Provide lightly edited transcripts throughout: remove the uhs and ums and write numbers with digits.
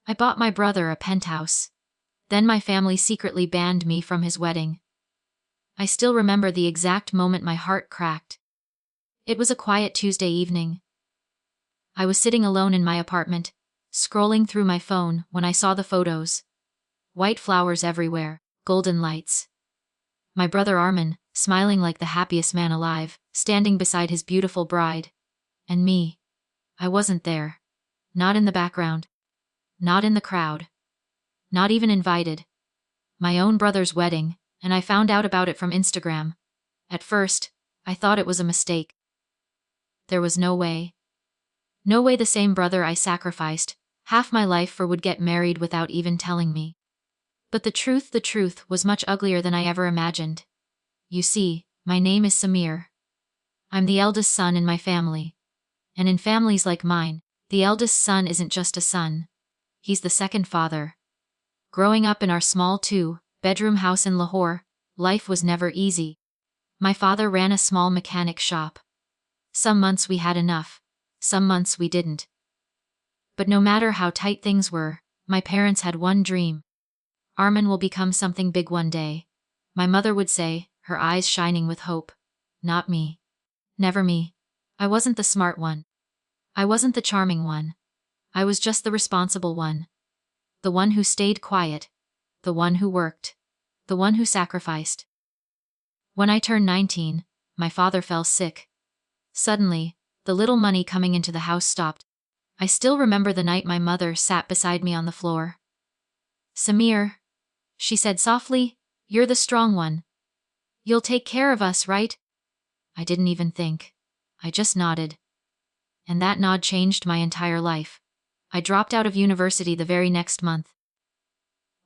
I bought my brother a penthouse. Then my family secretly banned me from his wedding. I still remember the exact moment my heart cracked. It was a quiet Tuesday evening. I was sitting alone in my apartment, scrolling through my phone when I saw the photos. White flowers everywhere, golden lights. My brother Armin, smiling like the happiest man alive, standing beside his beautiful bride. And me. I wasn't there. Not in the background. Not in the crowd. Not even invited. My own brother's wedding, and I found out about it from Instagram. At first, I thought it was a mistake. There was no way. No way the same brother I sacrificed half my life for would get married without even telling me. But the truth was much uglier than I ever imagined. You see, my name is Samir. I'm the eldest son in my family. And in families like mine, the eldest son isn't just a son. He's the second father. Growing up in our small two-bedroom house in Lahore, life was never easy. My father ran a small mechanic shop. Some months we had enough. Some months we didn't. But no matter how tight things were, my parents had one dream. Armin will become something big one day. My mother would say, her eyes shining with hope. Not me. Never me. I wasn't the smart one. I wasn't the charming one. I was just the responsible one. The one who stayed quiet. The one who worked. The one who sacrificed. When I turned 19, my father fell sick. Suddenly, the little money coming into the house stopped. I still remember the night my mother sat beside me on the floor. Samir, she said softly, you're the strong one. You'll take care of us, right? I didn't even think. I just nodded. And that nod changed my entire life. I dropped out of university the very next month.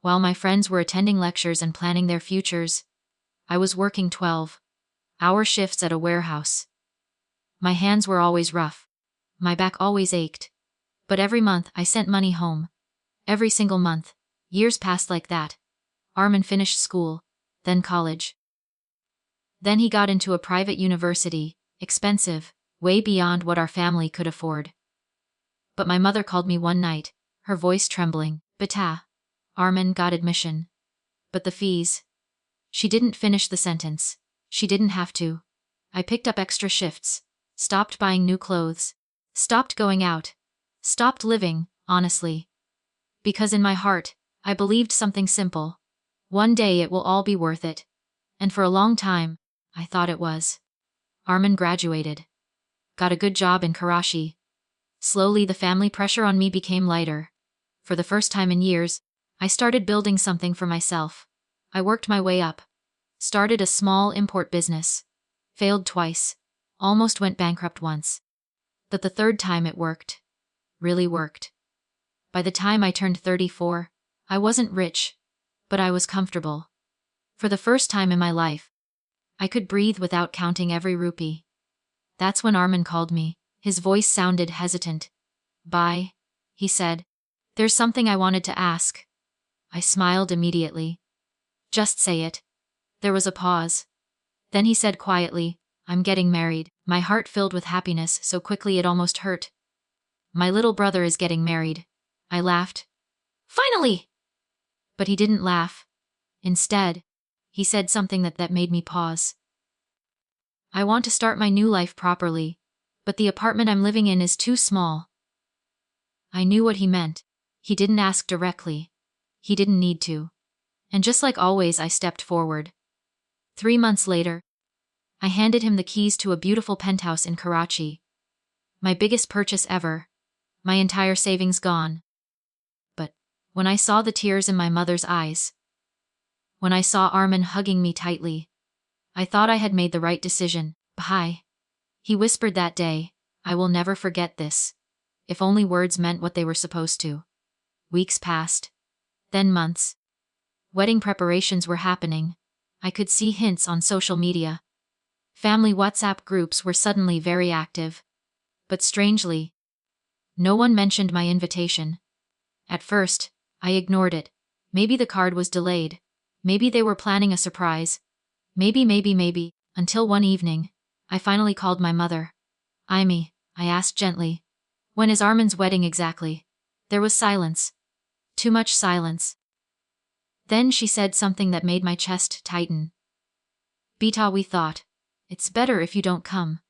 While my friends were attending lectures and planning their futures, I was working 12-hour shifts at a warehouse. My hands were always rough. My back always ached. But every month I sent money home. Every single month. Years passed like that. Armin finished school, then college. Then he got into a private university, expensive, way beyond what our family could afford. But my mother called me one night, her voice trembling. Beta. Armin got admission. But the fees. She didn't finish the sentence. She didn't have to. I picked up extra shifts, stopped buying new clothes, stopped going out, stopped living, honestly. Because in my heart, I believed something simple. One day it will all be worth it. And for a long time, I thought it was. Armin graduated. Got a good job in Karachi. Slowly the family pressure on me became lighter. For the first time in years, I started building something for myself. I worked my way up. Started a small import business. Failed twice. Almost went bankrupt once. But the third time it worked. Really worked. By the time I turned 34, I wasn't rich, but I was comfortable. For the first time in my life, I could breathe without counting every rupee. That's when Armin called me. His voice sounded hesitant. Bye, he said. There's something I wanted to ask. I smiled immediately. Just say it. There was a pause. Then he said quietly, I'm getting married. My heart filled with happiness so quickly it almost hurt. My little brother is getting married. I laughed. Finally! But he didn't laugh. Instead, he said something that made me pause. I want to start my new life properly, but the apartment I'm living in is too small. I knew what he meant. He didn't ask directly. He didn't need to. And just like always, I stepped forward. 3 months later, I handed him the keys to a beautiful penthouse in Karachi. My biggest purchase ever. My entire savings gone. But when I saw the tears in my mother's eyes, when I saw Armin hugging me tightly, I thought I had made the right decision. Bye. He whispered that day, I will never forget this. If only words meant what they were supposed to. Weeks passed. Then months. Wedding preparations were happening. I could see hints on social media. Family WhatsApp groups were suddenly very active. But strangely, no one mentioned my invitation. At first, I ignored it. Maybe the card was delayed. Maybe they were planning a surprise. Maybe, until one evening, I finally called my mother. Amy, I asked gently. When is Armin's wedding exactly? There was silence. Too much silence. Then she said something that made my chest tighten. Beta, we thought. It's better if you don't come.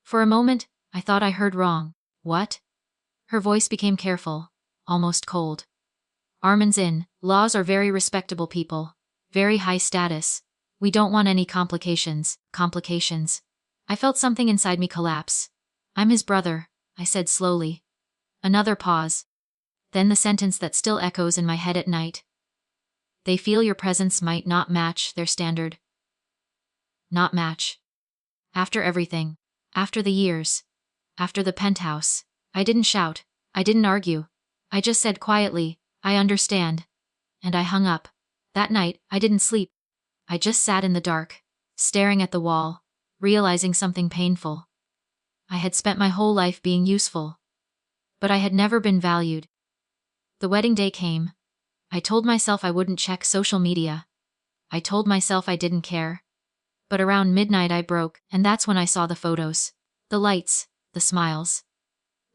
For a moment, I thought I heard wrong. What? Her voice became careful, almost cold. Armin's in. Laws are very respectable people. Very high status. We don't want any complications. Complications. I felt something inside me collapse. I'm his brother, I said slowly. Another pause. Then the sentence that still echoes in my head at night. They feel your presence might not match their standard. Not match. After everything. After the years. After the penthouse. I didn't shout. I didn't argue. I just said quietly, I understand. And I hung up. That night, I didn't sleep. I just sat in the dark, staring at the wall, realizing something painful. I had spent my whole life being useful. But I had never been valued. The wedding day came. I told myself I wouldn't check social media. I told myself I didn't care. But around midnight I broke, and that's when I saw the photos. The lights, the smiles.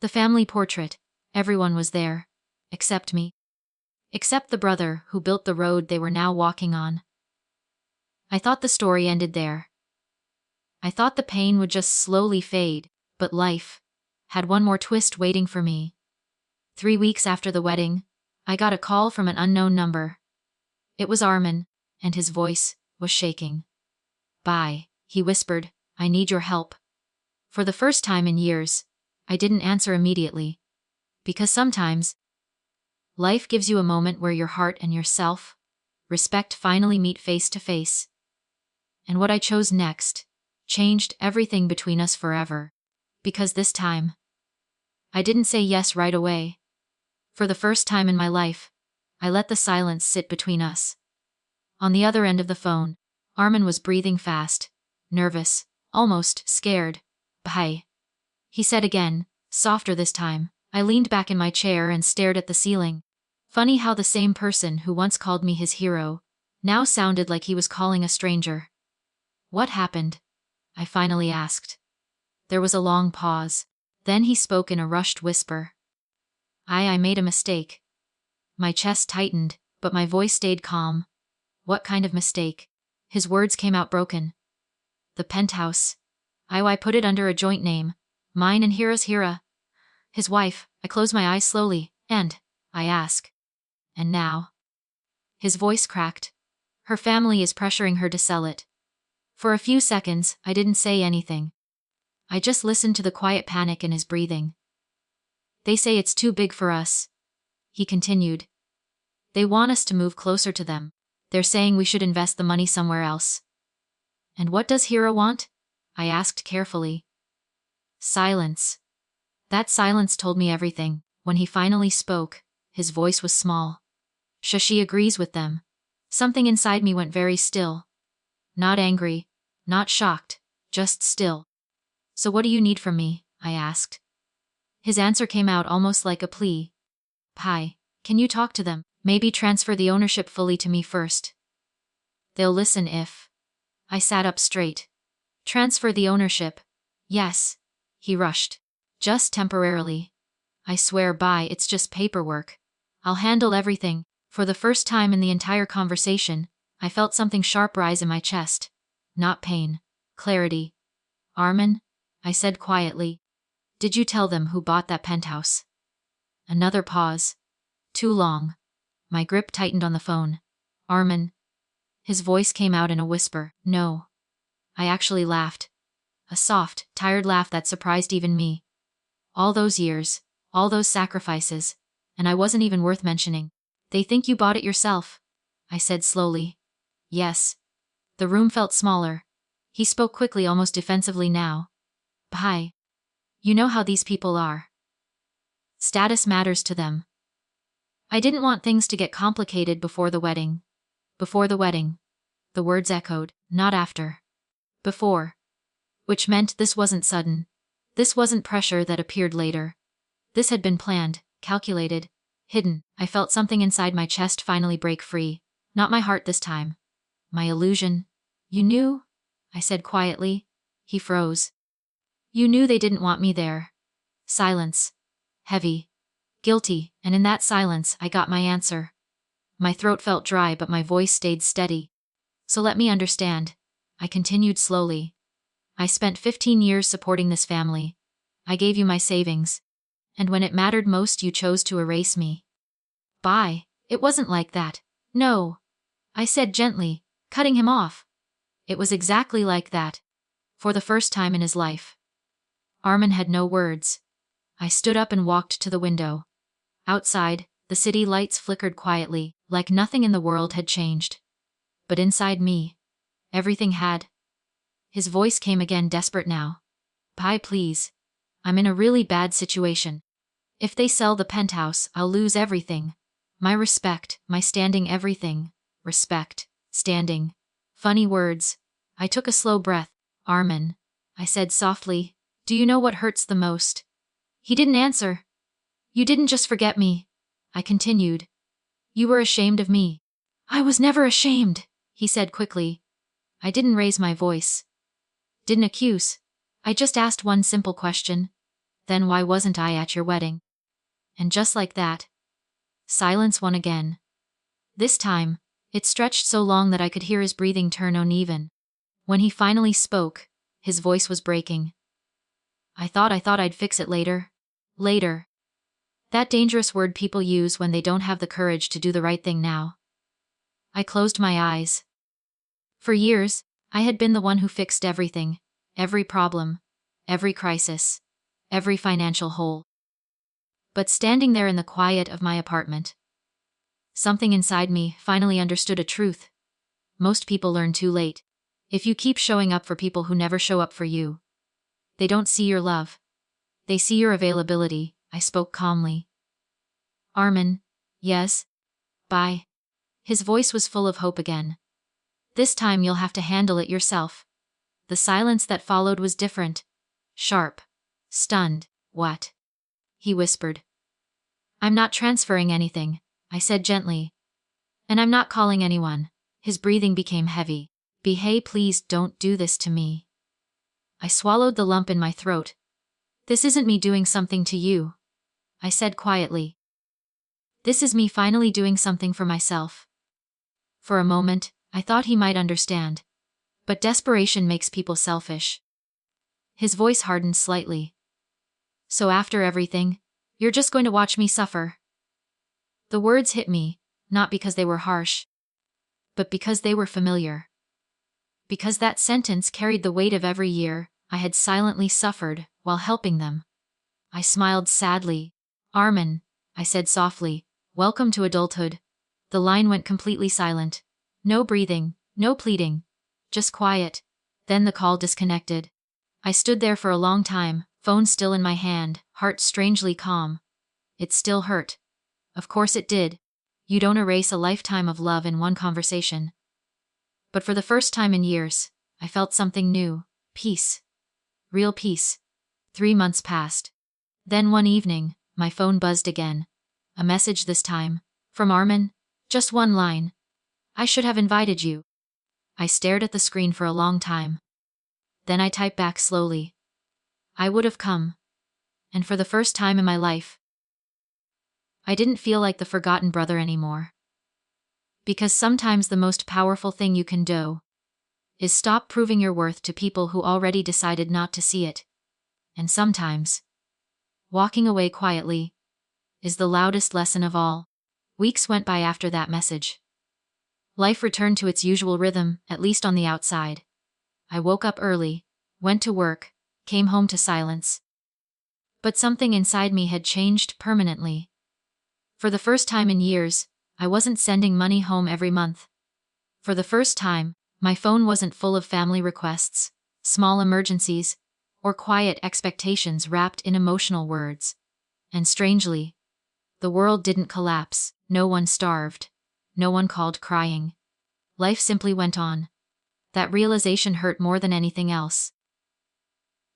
The family portrait. Everyone was there. Except me. Except the brother who built the road they were now walking on. I thought the story ended there. I thought the pain would just slowly fade, but life had one more twist waiting for me. 3 weeks after the wedding, I got a call from an unknown number. It was Armin, and his voice was shaking. Bye, he whispered, I need your help. For the first time in years, I didn't answer immediately. Because sometimes, life gives you a moment where your heart and your self-respect finally meet face to face. And what I chose next changed everything between us forever. Because this time, I didn't say yes right away. For the first time in my life, I let the silence sit between us. On the other end of the phone, Armin was breathing fast, nervous, almost scared. Bye. He said again, softer this time. I leaned back in my chair and stared at the ceiling. Funny how the same person who once called me his hero now sounded like he was calling a stranger. What happened? I finally asked. There was a long pause. Then he spoke in a rushed whisper. I made a mistake. My chest tightened, but my voice stayed calm. What kind of mistake? His words came out broken. The penthouse. I put it under a joint name. Mine and Hira's Hira. His wife. I close my eyes slowly, and I ask. And now? His voice cracked. Her family is pressuring her to sell it. For a few seconds, I didn't say anything. I just listened to the quiet panic in his breathing. They say it's too big for us. He continued. They want us to move closer to them. They're saying we should invest the money somewhere else. And what does Hira want? I asked carefully. Silence. That silence told me everything. When he finally spoke, his voice was small. Shashi agrees with them. Something inside me went very still. Not angry, not shocked, just still. So what do you need from me? I asked. His answer came out almost like a plea. Pai, can you talk to them? Maybe transfer the ownership fully to me first. They'll listen if. I sat up straight. Transfer the ownership. Yes. He rushed. Just temporarily. I swear by, it's just paperwork. I'll handle everything. For the first time in the entire conversation, I felt something sharp rise in my chest. Not pain. Clarity. Armin? I said quietly. Did you tell them who bought that penthouse? Another pause. Too long. My grip tightened on the phone. Armin. His voice came out in a whisper. No. I actually laughed. A soft, tired laugh that surprised even me. All those years, all those sacrifices, and I wasn't even worth mentioning. They think you bought it yourself, I said slowly. Yes. The room felt smaller. He spoke quickly, almost defensively now. Bye. You know how these people are. Status matters to them. I didn't want things to get complicated before the wedding. Before the wedding. The words echoed, not after. Before. Which meant this wasn't sudden. This wasn't pressure that appeared later. This had been planned, calculated, hidden. I felt something inside my chest finally break free. Not my heart this time. My illusion. You knew? I said quietly. He froze. You knew they didn't want me there. Silence. Heavy. Guilty, and in that silence, I got my answer. My throat felt dry, but my voice stayed steady. So let me understand. I continued slowly. I spent 15 years supporting this family. I gave you my savings. And when it mattered most, you chose to erase me. Bye. It wasn't like that. No. I said gently, cutting him off. It was exactly like that. For the first time in his life. Armin had no words. I stood up and walked to the window. Outside, the city lights flickered quietly, like nothing in the world had changed. But inside me, everything had. His voice came again, desperate now. Pi, please. I'm in a really bad situation. If they sell the penthouse, I'll lose everything. My respect, my standing, everything. Respect, standing. Funny words. I took a slow breath. Armin, I said softly, do you know what hurts the most? He didn't answer. You didn't just forget me. I continued. You were ashamed of me. I was never ashamed, he said quickly. I didn't raise my voice. Didn't accuse. I just asked one simple question. Then why wasn't I at your wedding? And just like that, silence won again. This time, it stretched so long that I could hear his breathing turn uneven. When he finally spoke, his voice was breaking. I thought I'd fix it later. Later. That dangerous word people use when they don't have the courage to do the right thing now. I closed my eyes. For years, I had been the one who fixed everything, every problem, every crisis, every financial hole. But standing there in the quiet of my apartment, something inside me finally understood a truth. Most people learn too late. If you keep showing up for people who never show up for you, they don't see your love. They see your availability. I spoke calmly. Armin, yes? Bye. His voice was full of hope again. This time you'll have to handle it yourself. The silence that followed was different. Sharp. Stunned. What? He whispered. I'm not transferring anything, I said gently. And I'm not calling anyone. His breathing became heavy. Hey, please don't do this to me. I swallowed the lump in my throat. This isn't me doing something to you, I said quietly. This is me finally doing something for myself. For a moment, I thought he might understand. But desperation makes people selfish. His voice hardened slightly. So after everything, you're just going to watch me suffer? The words hit me, not because they were harsh, but because they were familiar. Because that sentence carried the weight of every year I had silently suffered while helping them. I smiled sadly. Armin, I said softly, welcome to adulthood. The line went completely silent. No breathing, no pleading. Just quiet. Then the call disconnected. I stood there for a long time, phone still in my hand, heart strangely calm. It still hurt. Of course it did. You don't erase a lifetime of love in one conversation. But for the first time in years, I felt something new. Peace. Real peace. 3 months passed. Then one evening, my phone buzzed again. A message this time. From Armin. Just one line. I should have invited you. I stared at the screen for a long time. Then I typed back slowly. I would have come. And for the first time in my life, I didn't feel like the forgotten brother anymore. Because sometimes the most powerful thing you can do is stop proving your worth to people who already decided not to see it. And sometimes, walking away quietly is the loudest lesson of all. Weeks went by after that message. Life returned to its usual rhythm, at least on the outside. I woke up early, went to work, came home to silence. But something inside me had changed permanently. For the first time in years, I wasn't sending money home every month. For the first time, my phone wasn't full of family requests, small emergencies, or quiet expectations wrapped in emotional words. And strangely, the world didn't collapse, no one starved, no one called crying. Life simply went on. That realization hurt more than anything else.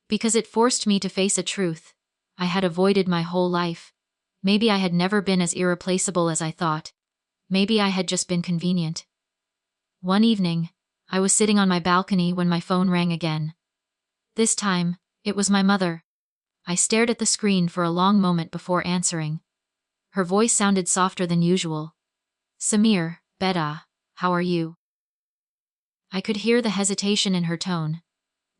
Because it forced me to face a truth I had avoided my whole life. Maybe I had never been as irreplaceable as I thought. Maybe I had just been convenient. One evening, I was sitting on my balcony when my phone rang again. This time, it was my mother. I stared at the screen for a long moment before answering. Her voice sounded softer than usual. Samir, Beta, how are you? I could hear the hesitation in her tone.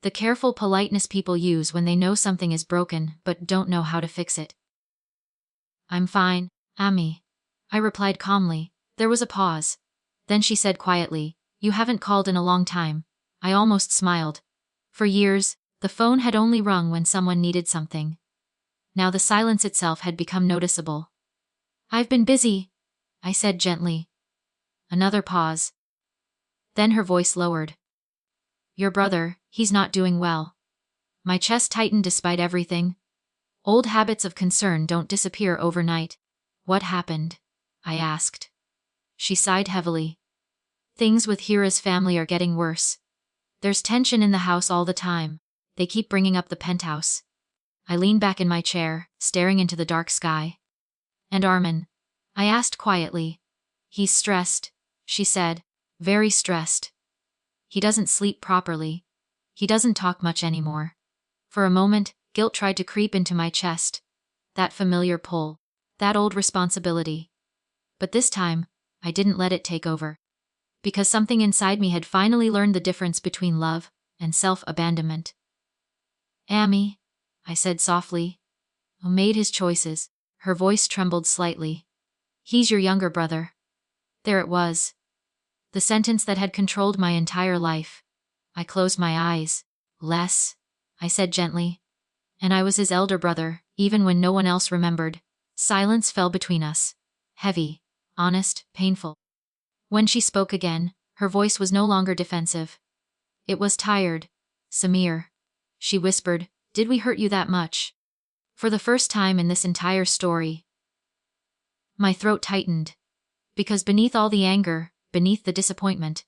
The careful politeness people use when they know something is broken but don't know how to fix it. I'm fine, Ami. I replied calmly. There was a pause. Then she said quietly, You haven't called in a long time. I almost smiled. For years, the phone had only rung when someone needed something. Now the silence itself had become noticeable. I've been busy, I said gently. Another pause. Then her voice lowered. Your brother, he's not doing well. My chest tightened despite everything. Old habits of concern don't disappear overnight. What happened? I asked. She sighed heavily. Things with Hira's family are getting worse. There's tension in the house all the time. They keep bringing up the penthouse. I leaned back in my chair, staring into the dark sky. And Armin? I asked quietly. He's stressed, she said. Very stressed. He doesn't sleep properly. He doesn't talk much anymore. For a moment, guilt tried to creep into my chest. That familiar pull. That old responsibility. But this time, I didn't let it take over. Because something inside me had finally learned the difference between love and self-abandonment. Ami, I said softly. Who made his choices? Her voice trembled slightly. He's your younger brother. There it was. The sentence that had controlled my entire life. I closed my eyes. Les, I said gently. And I was his elder brother, even when no one else remembered. Silence fell between us. Heavy, honest, painful. When she spoke again, her voice was no longer defensive. It was tired. Samir, she whispered, did we hurt you that much? For the first time in this entire story. My throat tightened. Because beneath all the anger, beneath the disappointment,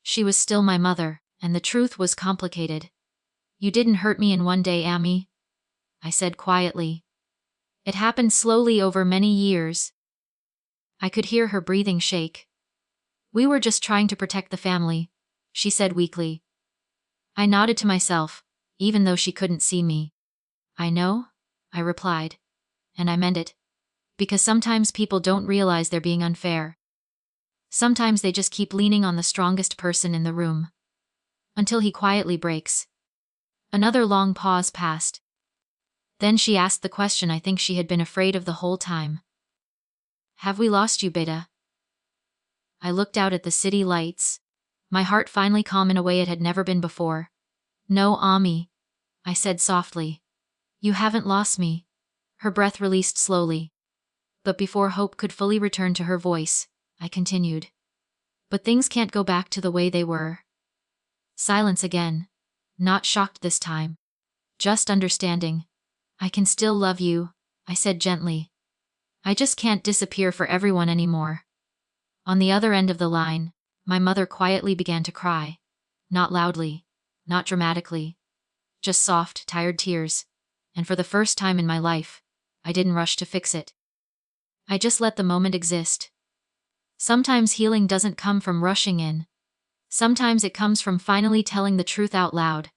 she was still my mother, and the truth was complicated. You didn't hurt me in one day, Ami, I said quietly. It happened slowly over many years. I could hear her breathing shake. We were just trying to protect the family, she said weakly. I nodded to myself, even though she couldn't see me. I know, I replied. And I meant it. Because sometimes people don't realize they're being unfair. Sometimes they just keep leaning on the strongest person in the room. Until he quietly breaks. Another long pause passed. Then she asked the question I think she had been afraid of the whole time. Have we lost you, Beta? I looked out at the city lights. My heart finally calm in a way it had never been before. No, Ami, I said softly. You haven't lost me. Her breath released slowly. But before hope could fully return to her voice, I continued. But things can't go back to the way they were. Silence again. Not shocked this time. Just understanding. I can still love you, I said gently. I just can't disappear for everyone anymore. On the other end of the line, my mother quietly began to cry. Not loudly, not dramatically. Just soft, tired tears. And for the first time in my life, I didn't rush to fix it. I just let the moment exist. Sometimes healing doesn't come from rushing in. Sometimes it comes from finally telling the truth out loud.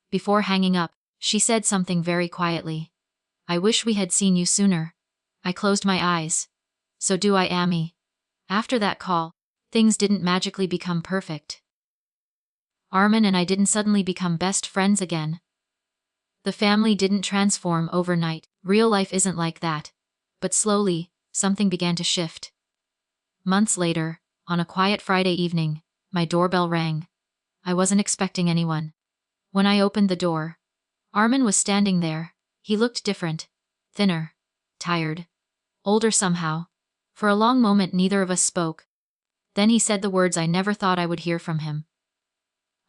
Before hanging up, she said something very quietly. I wish we had seen you sooner. I closed my eyes. So do I, Ami. After that call, things didn't magically become perfect. Armin and I didn't suddenly become best friends again. The family didn't transform overnight. Real life isn't like that. But slowly, something began to shift. Months later, on a quiet Friday evening, my doorbell rang. I wasn't expecting anyone. When I opened the door, Armin was standing there. He looked different. Thinner. Tired. Older somehow. For a long moment neither of us spoke. Then he said the words I never thought I would hear from him.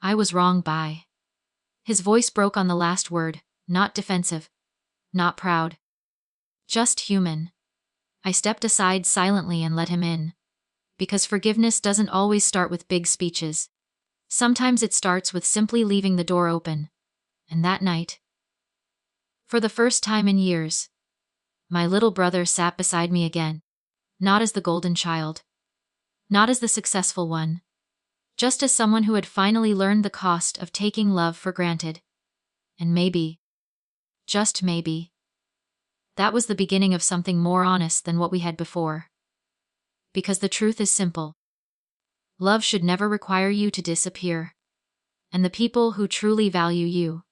I was wrong, bye. His voice broke on the last word, not defensive. Not proud. Just human. I stepped aside silently and let him in. Because forgiveness doesn't always start with big speeches. Sometimes it starts with simply leaving the door open. And that night, for the first time in years, my little brother sat beside me again. Not as the golden child. Not as the successful one. Just as someone who had finally learned the cost of taking love for granted. And maybe, just maybe, That was the beginning of something more honest than what we had before. Because the truth is simple. Love should never require you to disappear. And the people who truly value you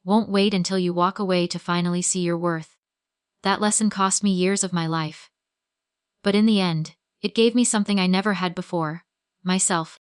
won't wait until you walk away to finally see your worth. That lesson cost me years of my life. But in the end, it gave me something I never had before: myself.